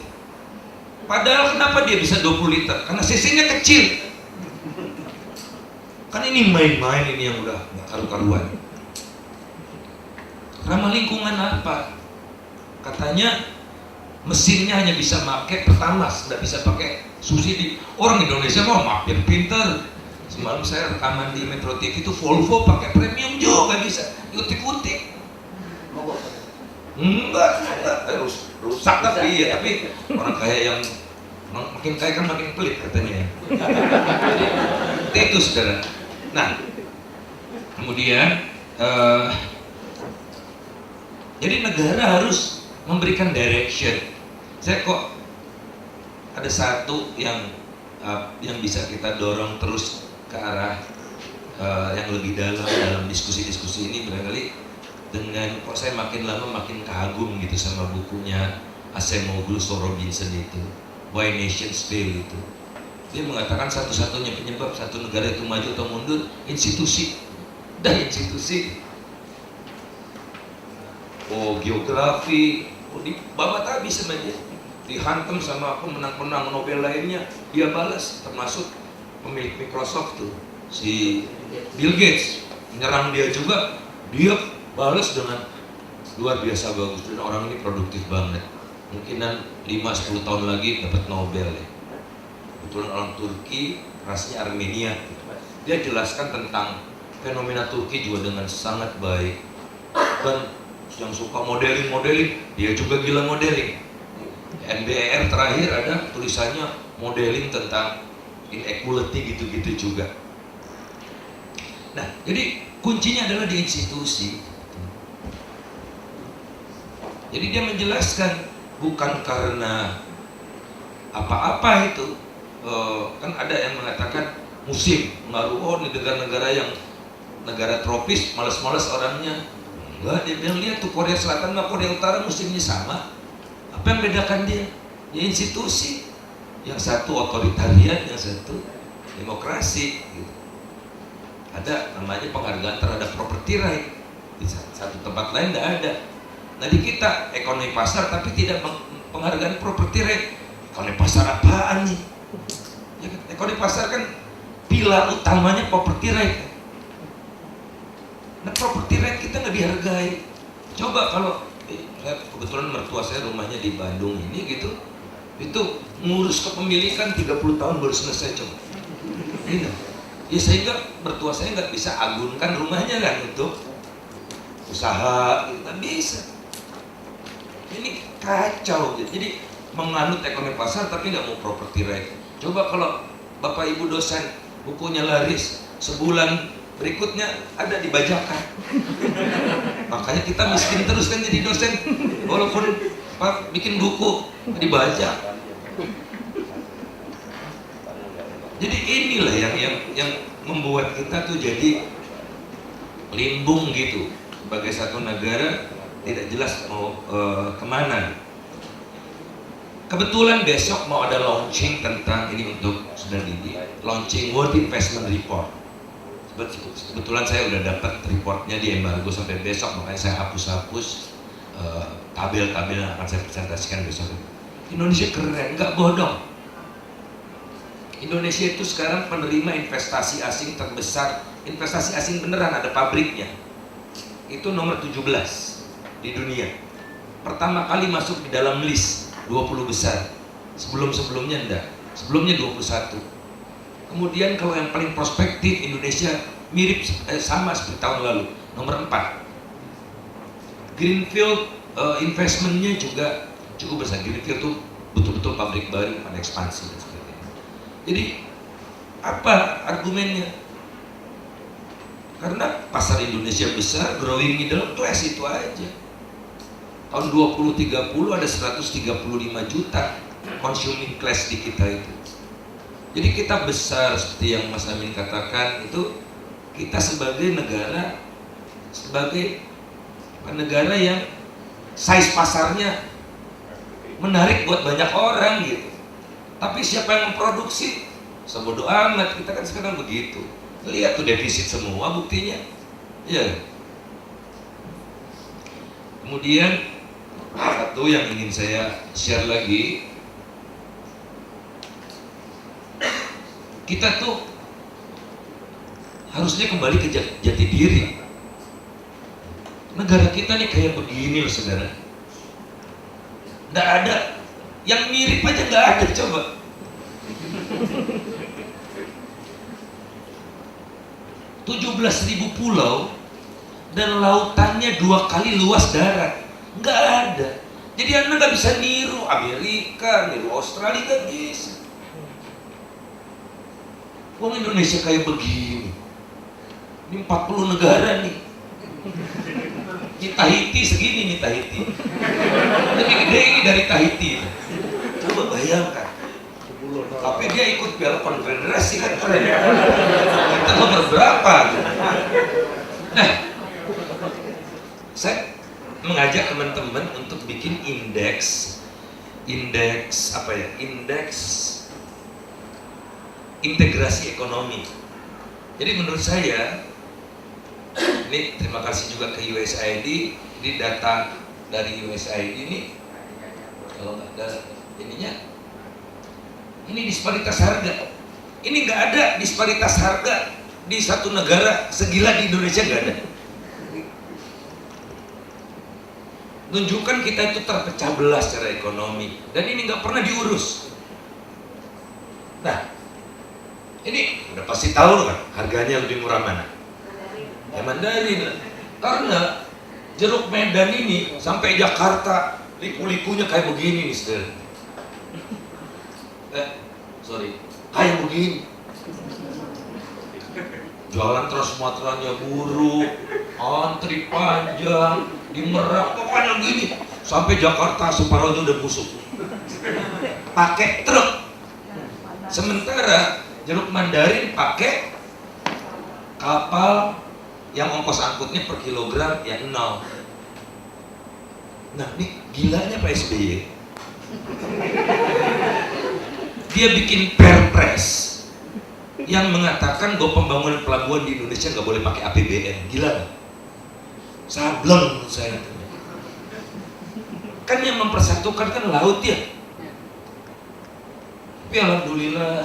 Padahal kenapa dia bisa 20 liter? Karena cc-nya kecil. Kan ini main-main ini yang udah gak karu-karuan. Ramah lingkungan apa? Katanya mesinnya hanya bisa pakai Pertamax, nggak bisa pakai subsidi. Orang Indonesia mau makin pinter. Semalam saya rekaman di Metro TV itu Volvo pakai premium juga bisa, utik-utik. Enggak, rusak tapi ya, tapi orang kaya yang makin kaya kan makin pelit katanya. Itu saudara. Nah, kemudian jadi negara harus memberikan direction. Saya kok ada satu yang bisa kita dorong terus ke arah yang lebih dalam diskusi-diskusi ini, barangkali dengan kok saya makin lama makin kagum gitu sama bukunya Acemoglu Robinson itu, Why Nations Fail itu. Dia mengatakan satu-satunya penyebab satu negara itu maju atau mundur institusi. Dan institusi. Geografi, dibabat habis sama dia. Dihantam sama pemenang-pemenang Nobel lainnya, dia balas, termasuk pemilik Microsoft tuh, si Bill Gates, menyerang dia juga, dia balas dengan luar biasa bagus. Dan orang ini produktif banget. Mungkinan 5-10 tahun lagi dapat Nobel ya. Kebetulan orang Turki, rasnya Armenia. Dia jelaskan tentang fenomena Turki juga dengan sangat baik. Dan yang suka modeling, dia juga gila modeling. NBR terakhir ada tulisannya modeling tentang inequality gitu-gitu juga. Nah, jadi kuncinya adalah di institusi. Jadi dia menjelaskan bukan karena apa-apa itu. Kan ada yang mengatakan musim pengaruh, di negara-negara yang negara tropis malas-malas orangnya. Enggak, dia bilang lihat tuh Korea Selatan sama Korea Utara musimnya sama. Apa yang bedakan dia? Ya institusi. Yang satu otoritarian, yang satu demokrasi gitu. Ada namanya penghargaan terhadap property right. Di satu tempat lain tidak ada. Nah di kita ekonomi pasar tapi tidak penghargaan property right. Ekonomi pasar apaan nih? Ya, ekonomi pasar kan pilar utamanya property right. Nah property right kita nggak dihargai. Coba kalau kebetulan mertua saya rumahnya di Bandung ini gitu, itu ngurus kepemilikan 30 tahun baru selesai coba. Gitu. Ya sehingga mertua saya nggak bisa agunkan rumahnya kan untuk usaha, gitu. Nggak bisa. Ini kacau. Jadi menganut ekonomi pasar tapi nggak mau property right. Coba kalau bapak ibu dosen bukunya laris, sebulan berikutnya ada dibajakan. Makanya kita miskin terus kan jadi dosen, walaupun bikin buku dibajak. Jadi inilah yang membuat kita tuh jadi limbung gitu sebagai satu negara tidak jelas mau kemana. Kebetulan besok mau ada launching tentang ini untuk Saudara Didi, launching World Investment Report. Kebetulan saya udah dapat reportnya di embargo sampai besok, makanya saya hapus-hapus tabel-tabel yang akan saya presentasikan besok. Indonesia keren, nggak bodong. Indonesia itu sekarang penerima investasi asing terbesar, investasi asing beneran, ada pabriknya. Itu nomor 17 di dunia. Pertama kali masuk di dalam list 20 besar. Sebelum-sebelumnya enggak. Sebelumnya 21. Kemudian kalau yang paling prospektif, Indonesia mirip sama seperti tahun lalu, nomor 4. Greenfield investmentnya juga cukup besar. Greenfield itu betul-betul pabrik baru, ada ekspansi dan sebagainya. Jadi apa argumennya? Karena pasar Indonesia besar, growing middle class itu aja. Tahun 2030 ada 135 juta consuming class di kita itu. Jadi kita besar seperti yang Mas Amin katakan, itu kita sebagai negara yang size pasarnya menarik buat banyak orang gitu. Tapi siapa yang memproduksi? Sebodoh amat, kita kan sekarang begitu. Lihat tuh defisit semua buktinya. Ya. Kemudian satu yang ingin saya share lagi, kita tuh harusnya kembali ke jati diri. Negara kita nih kayak begini loh saudara. Nggak ada, yang mirip aja nggak ada, coba. .17.000 pulau dan lautannya 2 kali luas darat, nggak ada. Jadi Anda nggak bisa niru Amerika, niru Australia, nggak bisa. Wong Indonesia kayak begini, ini 40 negara nih. Ini Tahiti segini nih, Tahiti lebih gede ini dari Tahiti. Coba bayangkan. Tapi dia ikut Piala Konfederasi kan keren. Kita nomor berapa? Nah, saya mengajak teman-teman untuk bikin indeks integrasi ekonomi. Jadi menurut saya, ini terima kasih juga ke USAID, ini data dari USAID ini, kalau nggak ada ininya, ini disparitas harga. Ini nggak ada disparitas harga di satu negara segila di Indonesia, nggak ada. Tunjukkan kita itu terpecah belah secara ekonomi, dan ini nggak pernah diurus. Nah, ini udah pasti tahu kan harganya lebih murah mana? Ya Mandarin. Karena jeruk Medan ini sampai Jakarta liku-likunya kayak begini nih, saudara. Kayak begini. Jalan Trans Sumateranya buruk, antri panjang, di Merak pokoknya begini. Sampai Jakarta separuhnya udah busuk. Pakai truk. Sementara jeruk Mandarin pakai kapal yang ongkos angkutnya per kilogram ya 0. Nah, ini gilanya Pak SBY. Dia bikin perpres yang mengatakan bahwa pembangunan pelabuhan di Indonesia nggak boleh pakai APBN. Gila nggak? Sableng menurut saya. Kan yang mempersatukan kan laut ya. Tapi alhamdulillah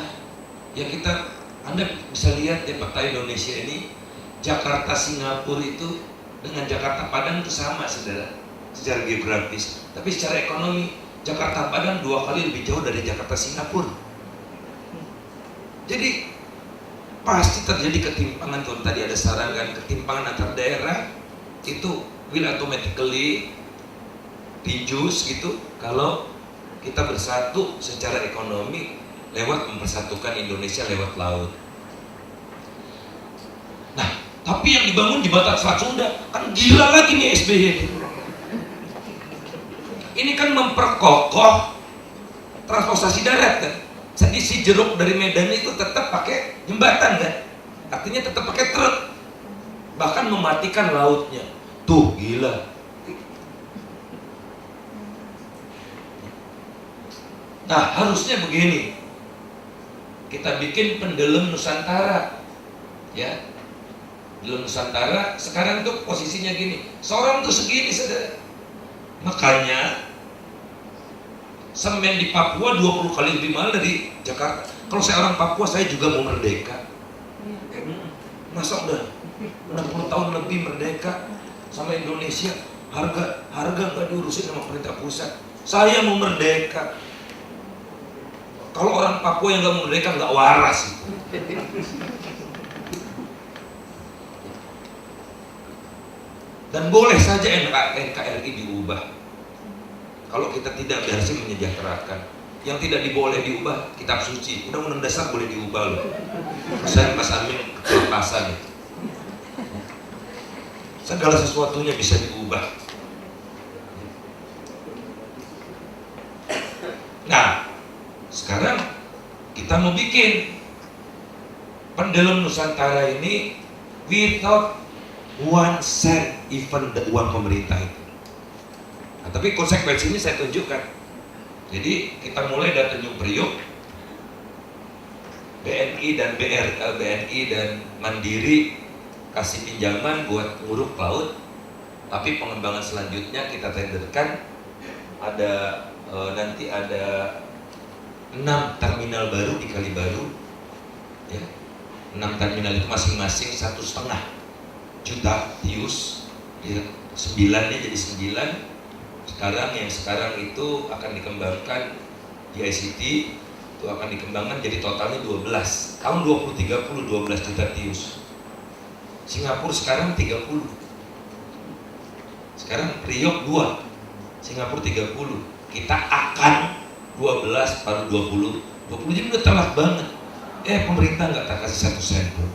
ya Anda bisa lihat di peta Indonesia ini, Jakarta Singapura itu dengan Jakarta Padang itu sama saudara, secara geografis. Tapi secara ekonomi Jakarta Padang 2 kali lebih jauh dari Jakarta Singapura. Jadi pasti terjadi ketimpangan. Kalau tadi ada saran kan, ketimpangan antar daerah itu will automatically reduce gitu kalau kita bersatu secara ekonomi lewat mempersatukan Indonesia lewat laut. Nah, tapi yang dibangun jembatan Selat Sunda kan gila lagi nih SBY. Ini kan memperkokoh transportasi darat kan. Jadi si jeruk dari Medan itu tetap pakai jembatan kan. Artinya tetap pakai truk. Bahkan mematikan lautnya. Tuh gila. Nah, harusnya begini. Kita bikin pendelem Nusantara. Ya. Pendelem Nusantara sekarang tuh posisinya gini. Seorang tuh segini, saudara. Makanya semen di Papua 20 kali lebih mahal dari Jakarta. Kalau saya orang Papua, saya juga mau merdeka. Masa udah 60 tahun lebih merdeka sama Indonesia, harga nggak diurusin sama pemerintah pusat. Saya mau merdeka. Kalau orang Papua yang nggak mau merdeka nggak waras. Dan boleh saja NKRI diubah. Kalau kita tidak berhasil menyejahterakan, yang tidak boleh diubah kitab suci. Undang-undang dasar boleh diubah loh. Saya Mas Amin kelepasan itu. Segala sesuatunya bisa diubah. Nah, sekarang kita mau bikin pendelem Nusantara ini without one cent even uang pemerintah itu. Nah, tapi konsekuensinya saya tunjukkan. Jadi kita mulai dari Tanjung Priok, BNI dan BNI dan Mandiri kasih pinjaman buat nguruk laut, tapi pengembangan selanjutnya kita tenderkan. Ada nanti ada 6 terminal baru di Kalibaru, ya. 6 terminal itu masing-masing 1,5 juta TEUs, ya. 9-nya jadi 9. Yang sekarang itu akan dikembangkan di ICT, itu akan dikembangkan jadi totalnya 12. Tahun 2030 12 juta TEUs. Singapura sekarang 30. Sekarang Priok 2, Singapura 30. Kita akan 12 baru 20. 20 jadi udah telat banget. Pemerintah nggak tak kasih 1 sen pun.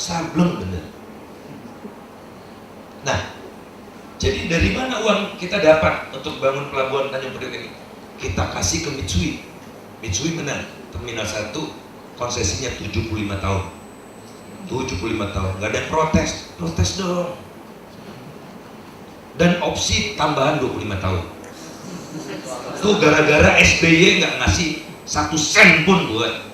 Sableng bener. Nah, jadi dari mana uang kita dapat untuk bangun pelabuhan Tanjung Priok ini? Kita kasih ke Mitsui. Mitsui menang. Terminal 1 konsesinya 75 tahun. 75 tahun. Gak ada yang protes. Protes dong. Dan opsi tambahan 25 tahun. Tuh gara-gara SBY nggak ngasih 1 sen pun buat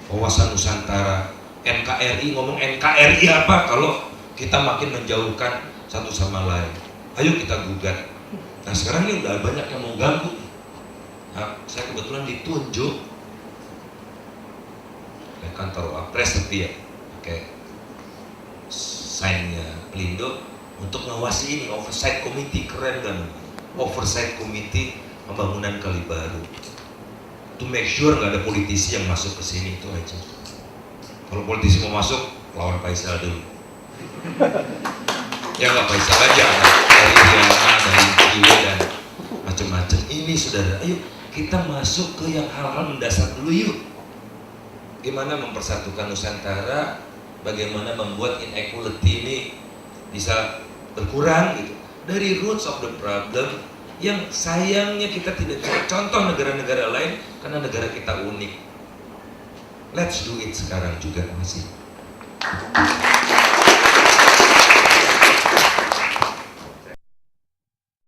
wawasan Nusantara. NKRI, ngomong NKRI apa kalau kita makin menjauhkan satu sama lain. Ayo kita gugat. Nah sekarang ini udah banyak yang mau ganggu. Nah, saya kebetulan ditunjuk oleh kantor Wapres, tapi ya pakai sign-nya Pelindo untuk ngawasi ini, oversight committee, keren kan? Oversight committee pembangunan Kalibaru. To make sure nggak ada politisi yang masuk ke sini, itu aja. Kalau politisi mau masuk, lawan Faisal dulu. Ya nggak Faisal aja, dari Diana, dari Kiwe dan macam-macam. Ini saudara, ayo kita masuk ke yang hal-hal mendasar dulu yuk. Gimana mempersatukan Nusantara, bagaimana membuat inequality ini bisa berkurang gitu. Dari roots of the problem yang sayangnya kita tidak bisa contoh negara-negara lain karena negara kita unik. Let's do it sekarang juga masih.